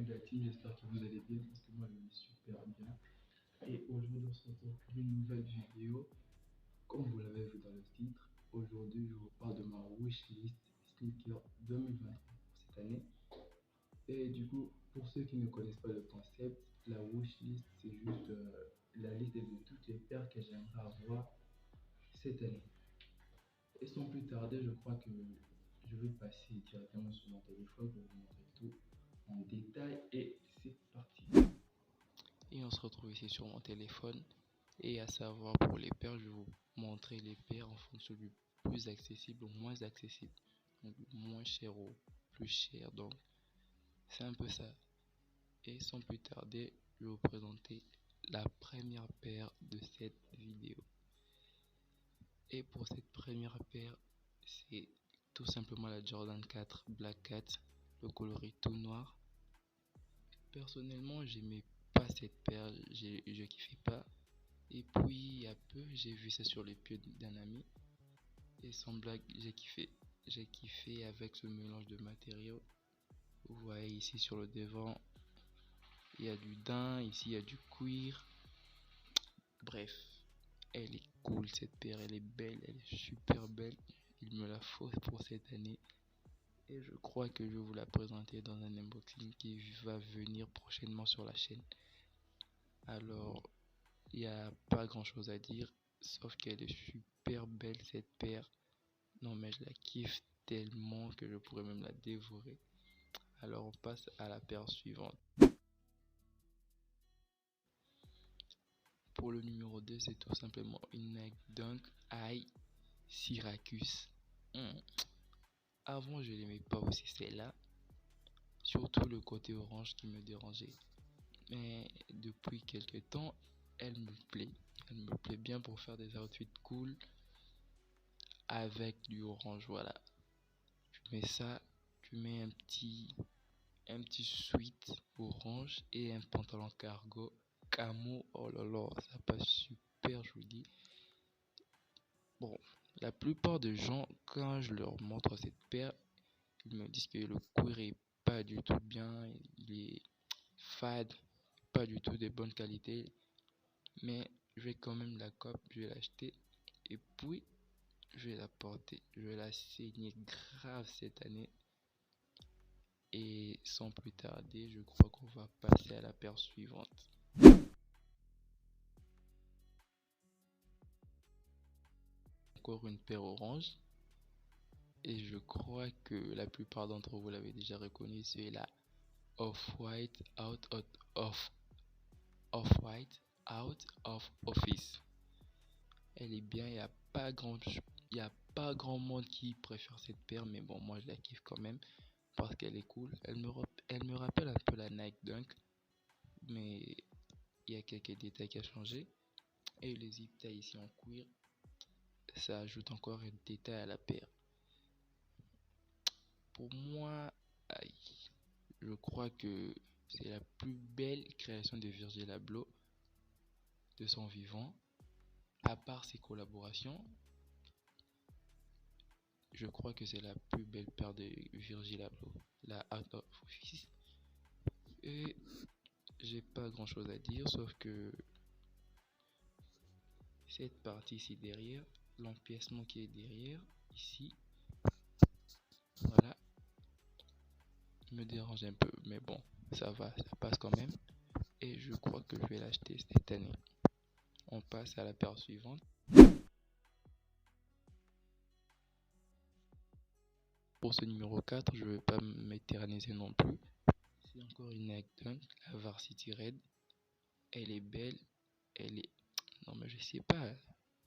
la team, j'espère que vous allez bien parce que moi je vais super bien. Et aujourd'hui on se retrouve pour une nouvelle vidéo. Comme vous l'avez vu dans le titre, aujourd'hui je vous parle de ma wishlist sneaker 2023 pour cette année. Et du coup, pour ceux qui ne connaissent pas le concept, la wishlist c'est juste la liste de toutes les paires que j'aimerais avoir cette année. Et sans plus tarder, je crois que je vais passer directement sur mon téléphone pour vous montrer tout en détail et c'est parti. Et on se retrouve ici sur mon téléphone et à savoir pour les paires, je vais vous montrer les paires en fonction du plus accessible au moins accessible. Donc du moins cher au plus cher. Donc c'est un peu ça. Et sans plus tarder, je vais vous présenter la première paire de cette vidéo. Et pour cette première paire, c'est tout simplement la Jordan 4 Black Cat, le coloris tout noir. Personnellement, j'aimais pas cette paire, je kiffais pas. Et puis, il y a peu, j'ai vu ça sur les pieds d'un ami. Et sans blague, j'ai kiffé. J'ai kiffé avec ce mélange de matériaux. Vous voyez ici sur le devant, il y a du daim, ici il y a du cuir. Bref, elle est cool cette paire, elle est belle, elle est super belle. Il me la faut pour cette année. Et je crois que je vais vous la présenter dans un unboxing qui va venir prochainement sur la chaîne. Alors, il n'y a pas grand chose à dire, sauf qu'elle est super belle cette paire. Non mais je la kiffe tellement que je pourrais même la dévorer. Alors on passe à la paire suivante. Pour le numéro 2, c'est tout simplement une Nike Dunk High Syracuse. Avant je l'aimais pas aussi celle-là. Surtout le côté orange qui me dérangeait. Mais depuis quelques temps, elle me plaît. Elle me plaît bien pour faire des outfits cool avec du orange. Voilà. Tu mets ça, tu mets un petit sweat orange et un pantalon cargo camo. Oh là là, ça passe super, je vous dis. Bon, la plupart des gens, quand je leur montre cette paire, ils me disent que le cuir est pas du tout bien, il est fade, pas du tout de bonne qualité. Mais je vais quand même la cope, je vais l'acheter et puis je vais la porter. Je vais la saigner grave cette année. Et sans plus tarder, je crois qu'on va passer à la paire suivante. Encore une paire orange. Et je crois que la plupart d'entre vous l'avez déjà reconnue, c'est la Off-White Off-White Out of Office. Elle est bien, il y a pas grand monde qui préfère cette paire, mais bon, moi je la kiffe quand même parce qu'elle est cool. Elle me rappelle un peu la Nike Dunk, mais il y a quelques détails qui ont changé. Et le zip tie ici en cuir, ça ajoute encore un détail à la paire. Pour moi, aïe, je crois que c'est la plus belle création de Virgil Abloh de son vivant. À part ses collaborations, je crois que c'est la plus belle paire de Virgil Abloh, la Out of Office. Et j'ai pas grand chose à dire, sauf que cette partie ici derrière, l'empiècement qui est derrière, ici, voilà, me dérange un peu, mais bon, ça va, ça passe quand même. Et je crois que je vais l'acheter cette année. On passe à la paire suivante. Pour ce numéro 4, je ne vais pas m'éterniser non plus. C'est encore une Nike Dunk, la Varsity Red. Elle est belle, elle est... Non mais je sais pas,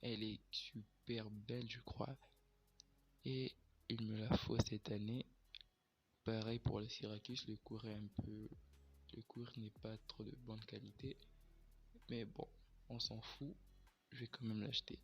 elle est super belle je crois. Et il me la faut cette année. Pareil pour le Syracuse, le cuir est un peu... Le cuir n'est pas trop de bonne qualité. Mais bon, on s'en fout, je vais quand même l'acheter.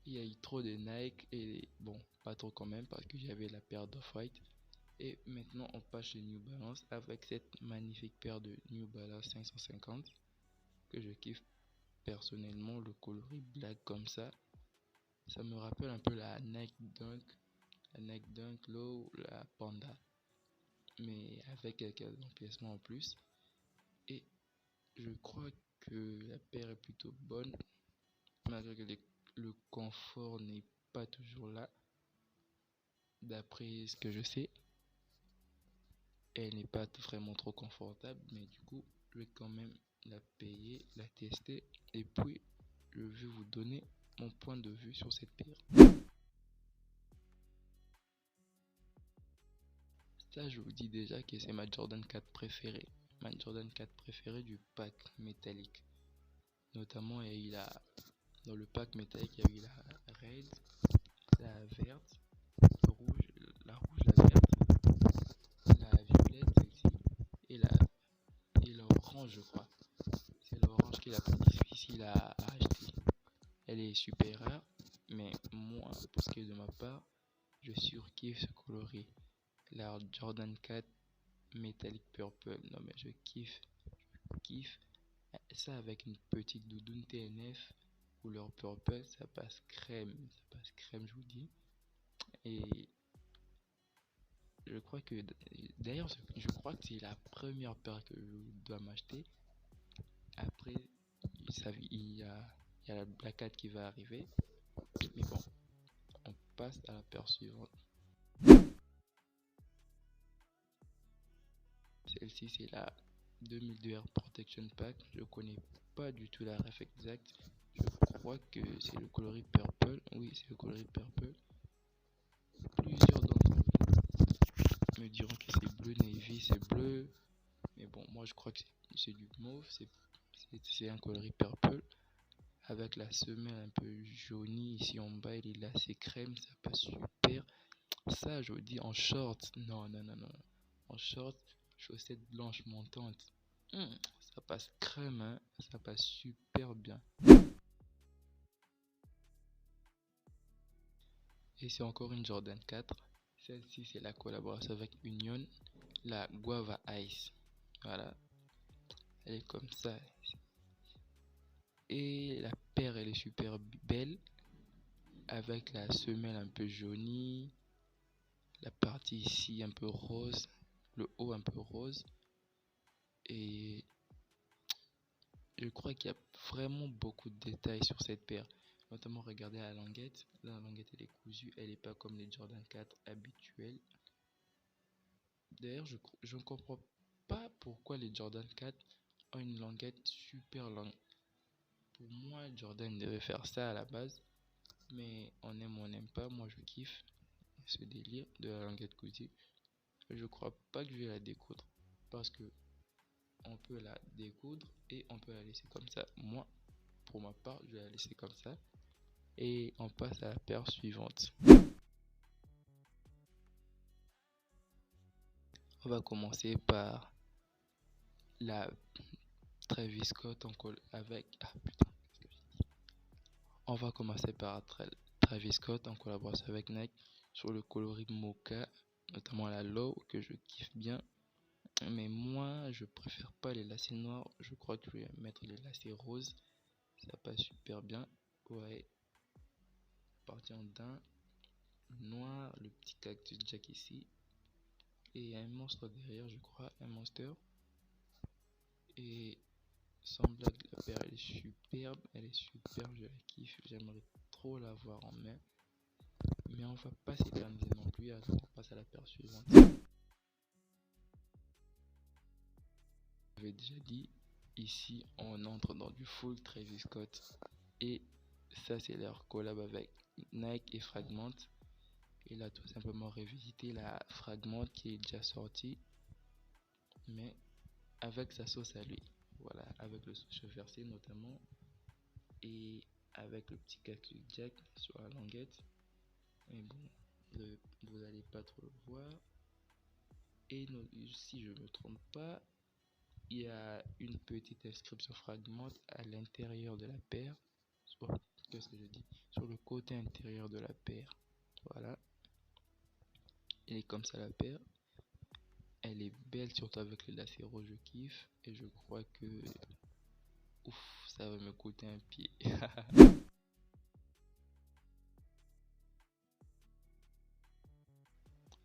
Il y a eu trop de Nike et bon, pas trop quand même parce que j'avais la paire d'Off-White. Et maintenant on passe chez New Balance avec cette magnifique paire de New Balance 550 que je kiffe personnellement. Le coloris black comme ça me rappelle un peu la Nike Dunk la Nike Dunk Low, la Panda, mais avec quelques empiècements en plus. Et je crois que la paire est plutôt bonne, malgré que le confort n'est pas toujours là. D'après ce que je sais, elle n'est pas vraiment trop confortable, mais du coup, je vais quand même la payer, la tester, et puis je vais vous donner mon point de vue sur cette paire. Ça, je vous dis déjà que c'est ma Jordan 4 préférée. Ma Jordan 4 préférée du pack métallique. Notamment, dans le pack métallique, il y a eu la red, la verte, la rouge, la verte, la violette, celle-ci, et l'orange, je crois. C'est l'orange qui est la plus difficile à acheter. Elle est super rare, mais moi, pour ce qui est de ma part, je surkiffe ce coloris. La Jordan 4 Metallic Purple. Non, mais je kiffe. Ça avec une petite doudoune TNF couleur purple, ça passe crème. Ça passe crème, je vous dis. Et je crois que, d'ailleurs, je crois que c'est la première paire que je dois m'acheter. Après, il y a la Black 4 qui va arriver. Mais bon, on passe à la paire suivante. Celle-ci, c'est la 2002 Air Protection Pack. Je connais pas du tout la ref exacte. Je crois que c'est le coloris purple. Oui, c'est le coloris purple. Plusieurs d'entre vous me diront que c'est bleu navy, c'est bleu. Mais bon, moi je crois que c'est du mauve. C'est un coloris purple. Avec la semelle un peu jaunie ici en bas, il est là, c'est crème, ça passe super. Ça, je vous dis en short. Non. En short, chaussettes blanches montantes. Ça passe crème, hein. Ça passe super bien. Et c'est encore une Jordan 4. Celle-ci, c'est la collaboration avec Union, la Guava Ice. Voilà, elle est comme ça. Et la paire, elle est super belle, avec la semelle un peu jaunie, la partie ici un peu rose, le haut un peu rose. Et je crois qu'il y a vraiment beaucoup de détails sur cette paire. Notamment, regardez la languette. La languette, elle est cousue. Elle n'est pas comme les Jordan 4 habituels. D'ailleurs, je ne comprends pas pourquoi les Jordan 4 ont une languette super longue. Pour moi, Jordan devait faire ça à la base. Mais on aime ou on n'aime pas. Moi, je kiffe ce délire de la languette cousue. Je crois pas que je vais la découdre. Parce que on peut la découdre et on peut la laisser comme ça. Moi, pour ma part, je vais la laisser comme ça. Et on passe à la paire suivante. On va commencer par la Travis Scott avec... Ah putain, qu'est-ce que j'ai dit? On va commencer par Travis Scott en collaboration avec Nike sur le coloris Mocha, notamment la Low que je kiffe bien. Mais moi, je préfère pas les lacets noirs. Je crois que je vais mettre les lacets roses. Ça passe super bien. Ouais. Partir d'un noir, le petit cactus Jack ici. Et un monstre derrière, je crois, un monster. Et sans blague, la paire elle est superbe, je la kiffe, j'aimerais trop la voir en main. Mais on va pas s'éterniser non plus, alors on passe à la paire suivante. J'avais déjà dit, ici on entre dans du full Travis Scott. Et ça c'est leur collab avec Nike et Fragment. Il a tout simplement revisité la Fragment qui est déjà sortie, mais avec sa sauce à lui. Voilà, avec le souche versé notamment, et avec le petit cactus Jack sur la languette. Mais bon, vous n'allez pas trop le voir. Et si je ne me trompe pas, il y a une petite inscription fragment à l'intérieur de la paire. Qu'est-ce que je dis? Sur le côté intérieur de la paire. Voilà. Elle est comme ça la paire. Elle est belle, surtout avec le lacet rose, je kiffe. Et je crois que... Ouf, ça va me coûter un pied.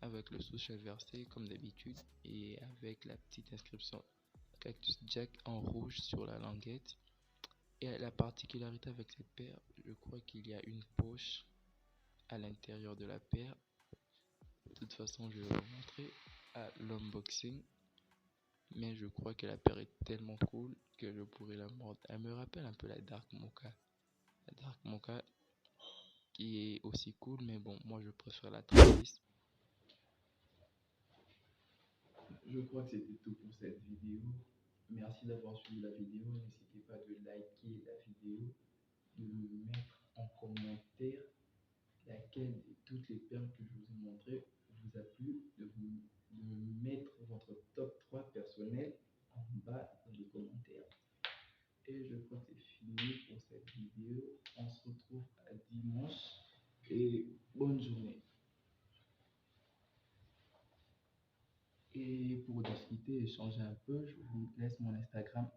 avec le sous versé comme d'habitude et avec la petite inscription Cactus Jack en rouge sur la languette. Et la particularité avec cette paire, je crois qu'il y a une poche à l'intérieur de la paire. De toute façon, je vais vous montrer à l'unboxing. Mais je crois que la paire est tellement cool que je pourrais la mordre. Elle me rappelle un peu la Dark Mocha. La Dark Mocha qui est aussi cool, mais bon, moi je préfère la Travis. Je crois que c'était tout pour cette vidéo. Merci d'avoir suivi la vidéo. N'hésitez pas de liker la vidéo, de me mettre en commentaire laquelle de toutes les perles que je vous ai montrées vous a plu, de me mettre votre top 3 personnel en bas dans les commentaires. Et je crois que c'est fini pour cette vidéo. On se retrouve à dimanche et bonne journée. Et pour discuter, échanger un peu, je vous laisse mon Instagram